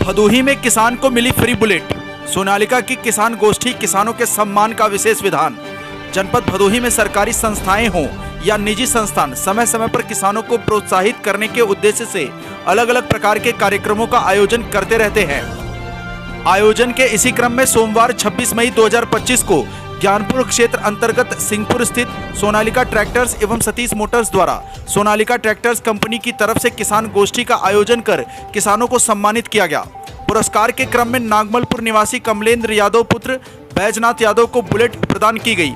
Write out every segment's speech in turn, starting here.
भदोही में किसान को मिली फ्री बुलेट। सोनालिका की किसान गोष्ठी, किसानों के सम्मान का विशेष विधान। जनपद भदोही में सरकारी संस्थाएं हों या निजी संस्थान समय समय पर किसानों को प्रोत्साहित करने के उद्देश्य से अलग अलग प्रकार के कार्यक्रमों का आयोजन करते रहते हैं। आयोजन के इसी क्रम में सोमवार 26 मई 2025 को ज्ञानपुर क्षेत्र अंतर्गत सिंहपुर स्थित सोनालिका ट्रैक्टर्स एवं सतीश मोटर्स द्वारा सोनालिका ट्रैक्टर्स कंपनी की तरफ से किसान गोष्ठी का आयोजन कर किसानों को सम्मानित किया गया। पुरस्कार के क्रम में नागमलपुर निवासी कमलेंद्र यादव पुत्र बैजनाथ यादव को बुलेट प्रदान की गई।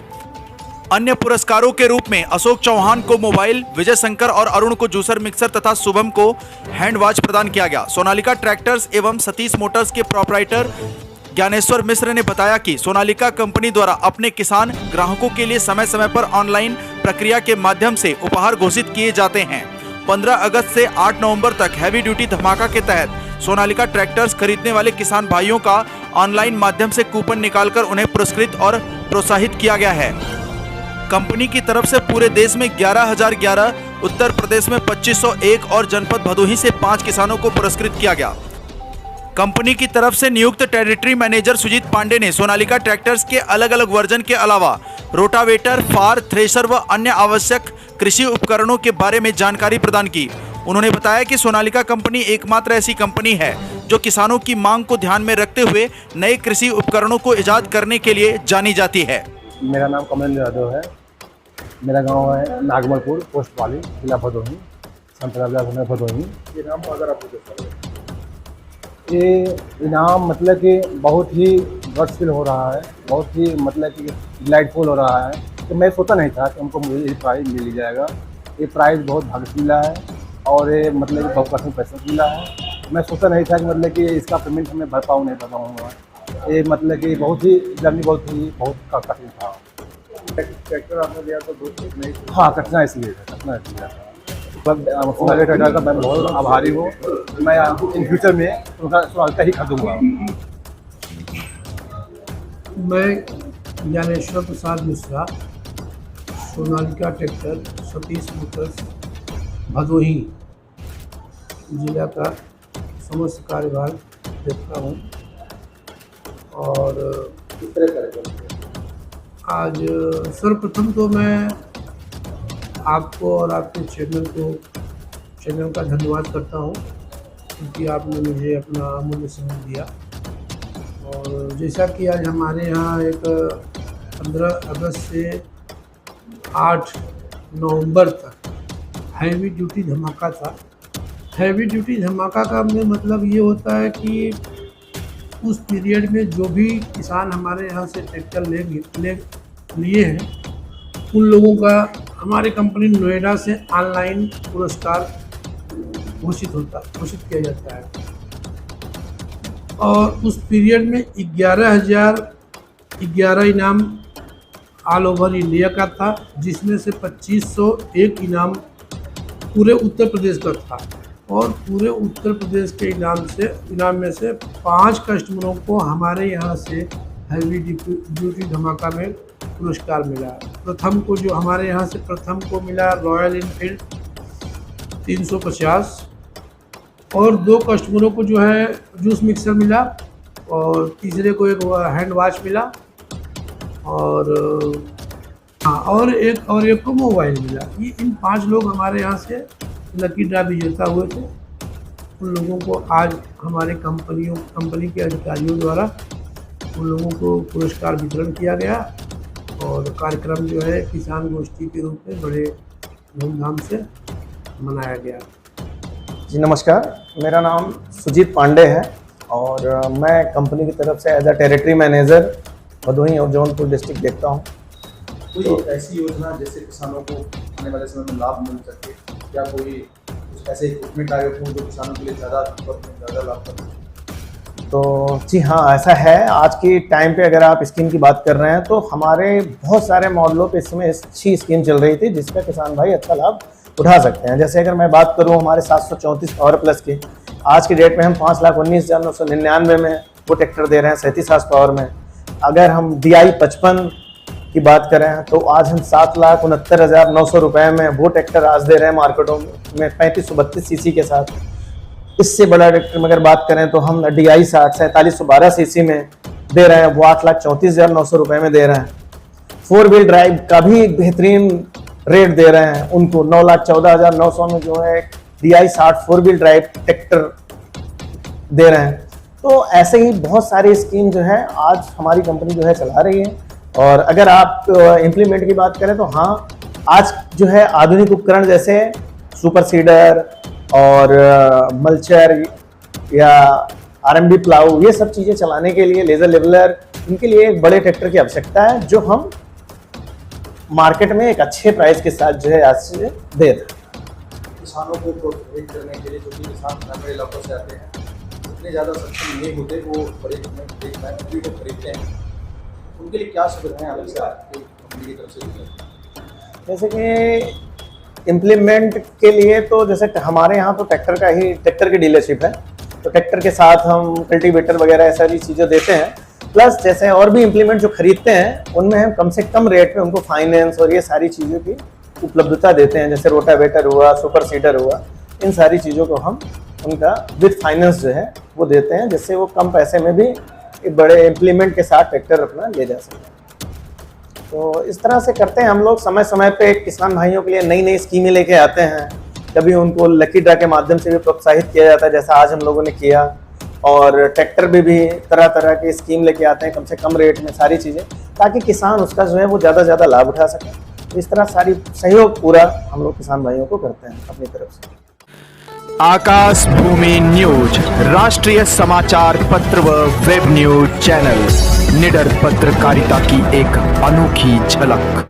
अन्य पुरस्कारों के रूप में अशोक चौहान को मोबाइल, विजय शंकर और अरुण को जूसर मिक्सर तथा शुभम को हैंड वॉच प्रदान किया गया। सोनालिका ट्रैक्टर्स एवं सतीश मोटर्स के प्रोपराइटर ज्ञानेश्वर मिश्र ने बताया कि सोनालिका कंपनी द्वारा अपने किसान ग्राहकों के लिए समय समय पर ऑनलाइन प्रक्रिया के माध्यम से उपहार घोषित किए जाते हैं। 15 अगस्त से 8 नवंबर तक हैवी ड्यूटी धमाका के तहत सोनालिका ट्रैक्टर्स खरीदने वाले किसान भाइयों का ऑनलाइन माध्यम से कूपन निकालकर उन्हें पुरस्कृत और प्रोत्साहित किया गया है। कंपनी की तरफ से पूरे देश में 11,011, उत्तर प्रदेश में 2501 और जनपद भदोही से 5 किसानों को पुरस्कृत किया गया। कंपनी की तरफ से नियुक्त टेरिटरी मैनेजर सुजीत पांडे ने सोनालिका ट्रैक्टर्स के अलग अलग वर्जन के अलावा रोटावेटर, फार, थ्रेशर व अन्य आवश्यक कृषि उपकरणों के बारे में जानकारी प्रदान की। उन्होंने बताया कि सोनालिका कंपनी एकमात्र ऐसी कंपनी है जो किसानों की मांग को ध्यान में रखते हुए नए कृषि उपकरणों को इजाद करने के लिए जानी जाती है। मेरा नाम कमलेंद्र यादव है। मेरा गांव है नागमलपुर, पोस्ट वाली, जिला भदोही, संत रविदास भदोही। ये इनाम मतलब कि बहुत ही वर्चफुल हो रहा है, बहुत ही मतलब कि डिलाइटफुल हो रहा है। तो मैं सोचा नहीं था कि हमको मुझे ये प्राइज़ मिल जाएगा। ये प्राइज़ बहुत भाग्य से मिला है और ये मतलब कि 100% पैसा मिला है। मैं सोचा नहीं था कि मतलब कि इसका पेमेंट मैं भर पाऊँ नहीं भर पाऊँगा। ये मतलब कि बहुत ही जर्नी बहुत कठिन था। ट्रैक्टर आपने लिया तो नहीं? हाँ, कठिनाई इसलिए था। सोनालिका ट्रैक्टर का मैं बहुत आभारी हूँ। मैं इन फ्यूचर में सोनालिका ही खरीदूँगा। मैं ज्ञानेश्वर प्रसाद मिश्रा, सोनालिका ट्रैक्टर सतीश मोटर्स भदोही जिला का समस्त कार्यभार देखता हूँ। और आज सर्वप्रथम तो मैं आपको और आपके चैनल का धन्यवाद करता हूँ क्योंकि आपने मुझे अपना अमूल्य समय दिया। और जैसा कि आज हमारे यहाँ एक 15 अगस्त से 8 नवंबर तक हैवी ड्यूटी धमाका था। हैवी ड्यूटी धमाका का मतलब ये होता है कि उस पीरियड में जो भी किसान हमारे यहाँ से ट्रैक्टर लिए हैं उन लोगों का हमारी कंपनी नोएडा से ऑनलाइन पुरस्कार घोषित किया जाता है। और उस पीरियड में 11,011 इनाम ऑल ओवर इंडिया का था, जिसमें से 2501 इनाम पूरे उत्तर प्रदेश का था। और पूरे उत्तर प्रदेश के इनाम में से 5 कस्टमरों को हमारे यहाँ से हैवी ड्यूटी धमाका में पुरस्कार मिला। प्रथम को जो हमारे यहाँ से प्रथम को मिला रॉयल एनफील्ड 350 और 2 कस्टमरों को जो है जूस मिक्सर मिला और तीसरे को एक हैंड वॉच मिला और एक को मोबाइल मिला। ये इन 5 लोग हमारे यहाँ से लकी ड्रा विजेता हुए थे। उन लोगों को आज हमारे कंपनी के अधिकारियों द्वारा उन लोगों को पुरस्कार वितरण किया गया और कार्यक्रम जो है किसान गोष्ठी के रूप में बड़े धूमधाम से मनाया गया। जी नमस्कार, मेरा नाम सुजीत पांडे है और मैं कंपनी की तरफ से as a territory manager Bhadohi और जौनपुर डिस्ट्रिक्ट देखता हूँ। कोई ऐसी योजना जिससे किसानों को आने वाले समय में लाभ मिल सके, या कोई कुछ ऐसे इक्विपमेंट आए हों जो किसानों के लिए ज़्यादा लाभ कर? तो जी हाँ, ऐसा है। आज की टाइम पे अगर आप स्कीम की बात कर रहे हैं तो हमारे बहुत सारे मॉडलों पे इस समय अच्छी स्कीम चल रही थी जिसका किसान भाई अच्छा लाभ उठा सकते हैं। जैसे अगर मैं बात करूँ हमारे 734 पावर प्लस की, आज की डेट में हम 5,19,999 में वो ट्रैक्टर दे रहे हैं 37 पावर में। अगर हम DI 55 की बात करें तो आज हम 7,69,900 रुपये में वो ट्रैक्टर आज दे रहे हैं मार्केटों में 3532 सीसी के साथ। इससे बड़ा ट्रैक्टर में अगर बात करें तो हम DI 60 4712 सीसी में दे रहे हैं, वो 8,34,900 रुपए में दे रहे हैं। 4 व्हील ड्राइव का भी बेहतरीन रेट दे रहे हैं उनको, 9,14,900 में जो है DI 60 4 व्हील ड्राइव ट्रैक्टर दे रहे हैं। तो ऐसे ही बहुत सारी स्कीम जो है आज हमारी कंपनी जो है चला रही है। और अगर आप इम्प्लीमेंट की बात करें तो हाँ, आज जो है आधुनिक उपकरण जैसे सुपर सीडर और मल्चर या RMD प्लाऊ, ये सब चीज़ें चलाने के लिए, लेजर लेवलर, इनके लिए एक बड़े ट्रैक्टर की आवश्यकता है जो हम मार्केट में एक अच्छे प्राइस के साथ जो है आज से दे रहे हैं। किसानों को प्रोत्साहित करने के लिए, जो कि किसान ग्रामीण इलाकों से आते हैं, इतने ज़्यादा सक्षम नहीं होते, वो बड़े इक्विपमेंट को खरीदते हैं, उनके लिए क्या सुविधाएं अलग से आपकी कंपनी की तरफ से दी जाती हैं? जैसे कि इम्प्लीमेंट के लिए तो जैसे हमारे यहाँ तो ट्रैक्टर की डीलरशिप है, तो ट्रैक्टर के साथ हम कल्टीवेटर वगैरह ऐसा भी चीज़ें देते हैं। प्लस जैसे और भी इम्प्लीमेंट जो खरीदते हैं उनमें हम कम से कम रेट में उनको फाइनेंस और ये सारी चीज़ों की उपलब्धता देते हैं, जैसे रोटावेटर हुआ, सुपर सीडर हुआ, इन सारी चीज़ों को हम उनका विद फाइनेंस जो है वो देते हैं, जिससे वो कम पैसे में भी एक बड़े इम्प्लीमेंट के साथ ट्रैक्टर अपना ले जा सकें। तो इस तरह से करते हैं हम लोग, समय समय पे किसान भाइयों के लिए नई नई स्कीमें लेके आते हैं। कभी उनको लकी ड्रा के माध्यम से भी प्रोत्साहित किया जाता है, जैसा आज हम लोगों ने किया, और ट्रैक्टर भी तरह तरह की स्कीम लेके आते हैं कम से कम रेट में, सारी चीज़ें, ताकि किसान उसका जो है वो ज़्यादा से ज़्यादा लाभ उठा सके। तो इस तरह सारी सहयोग पूरा हम लोग किसान भाइयों को करते हैं अपनी तरफ से। आकाश भूमि न्यूज, राष्ट्रीय समाचार पत्र व वेब न्यूज चैनल, निडर पत्रकारिता की एक अनोखी झलक।